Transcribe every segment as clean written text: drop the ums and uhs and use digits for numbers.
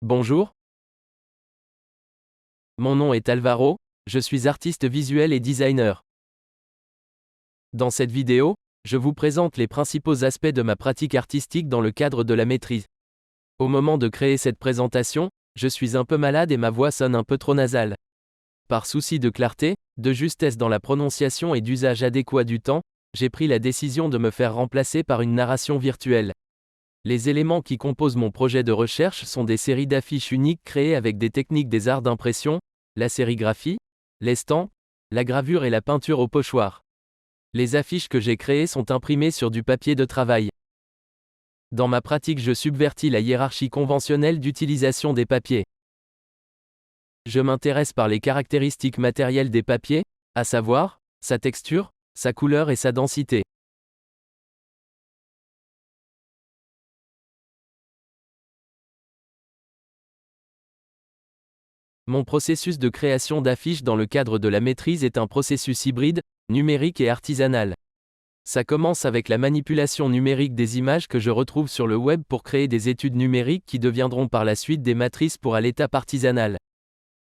Bonjour, mon nom est Alvaro, je suis artiste visuel et designer. Dans cette vidéo, je vous présente les principaux aspects de ma pratique artistique dans le cadre de la maîtrise. Au moment de créer cette présentation, je suis un peu malade et ma voix sonne un peu trop nasale. Par souci de clarté, de justesse dans la prononciation et d'usage adéquat du temps, j'ai pris la décision de me faire remplacer par une narration virtuelle. Les éléments qui composent mon projet de recherche sont des séries d'affiches uniques créées avec des techniques des arts d'impression, la sérigraphie, l'estampe, la gravure et la peinture au pochoir. Les affiches que j'ai créées sont imprimées sur du papier de travail. Dans ma pratique, je subvertis la hiérarchie conventionnelle d'utilisation des papiers. Je m'intéresse par les caractéristiques matérielles des papiers, à savoir, sa texture, sa couleur et sa densité. Mon processus de création d'affiches dans le cadre de la maîtrise est un processus hybride, numérique et artisanal. Ça commence avec la manipulation numérique des images que je retrouve sur le web pour créer des études numériques qui deviendront par la suite des matrices pour à l'étape artisanale.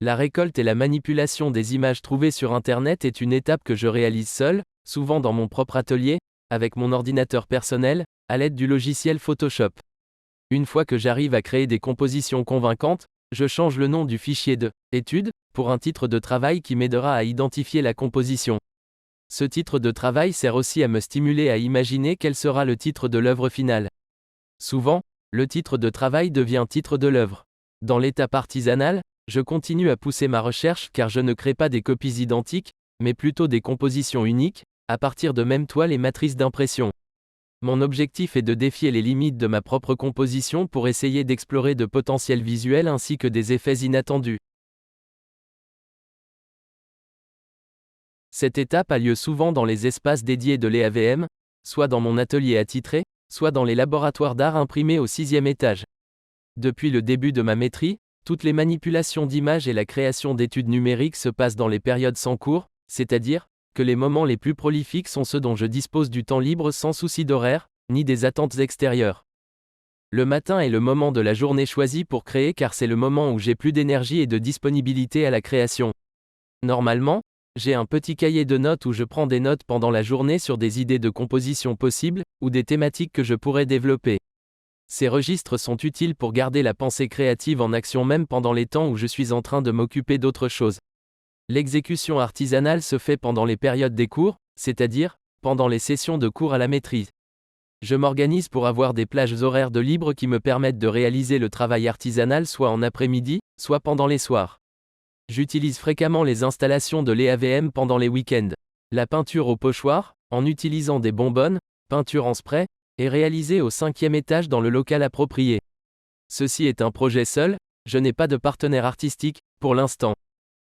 La récolte et la manipulation des images trouvées sur Internet est une étape que je réalise seul, souvent dans mon propre atelier, avec mon ordinateur personnel, à l'aide du logiciel Photoshop. Une fois que j'arrive à créer des compositions convaincantes, je change le nom du fichier de « étude » pour un titre de travail qui m'aidera à identifier la composition. Ce titre de travail sert aussi à me stimuler à imaginer quel sera le titre de l'œuvre finale. Souvent, le titre de travail devient titre de l'œuvre. Dans l'étape artisanale, je continue à pousser ma recherche car je ne crée pas des copies identiques, mais plutôt des compositions uniques, à partir de mêmes toiles et matrices d'impression. Mon objectif est de défier les limites de ma propre composition pour essayer d'explorer de potentiels visuels ainsi que des effets inattendus. Cette étape a lieu souvent dans les espaces dédiés de l'EAVM, soit dans mon atelier attitré, soit dans les laboratoires d'art imprimés au 6e étage. Depuis le début de ma maîtrise, toutes les manipulations d'images et la création d'études numériques se passent dans les périodes sans cours, c'est-à-dire que les moments les plus prolifiques sont ceux dont je dispose du temps libre sans souci d'horaire, ni des attentes extérieures. Le matin est le moment de la journée choisi pour créer car c'est le moment où j'ai plus d'énergie et de disponibilité à la création. Normalement, j'ai un petit cahier de notes où je prends des notes pendant la journée sur des idées de composition possibles, ou des thématiques que je pourrais développer. Ces registres sont utiles pour garder la pensée créative en action même pendant les temps où je suis en train de m'occuper d'autre chose. L'exécution artisanale se fait pendant les périodes des cours, c'est-à-dire, pendant les sessions de cours à la maîtrise. Je m'organise pour avoir des plages horaires de libre qui me permettent de réaliser le travail artisanal soit en après-midi, soit pendant les soirs. J'utilise fréquemment les installations de l'EAVM pendant les week-ends. La peinture au pochoir, en utilisant des bonbonnes, peinture en spray, est réalisée au 5e étage dans le local approprié. Ceci est un projet seul, je n'ai pas de partenaire artistique, pour l'instant.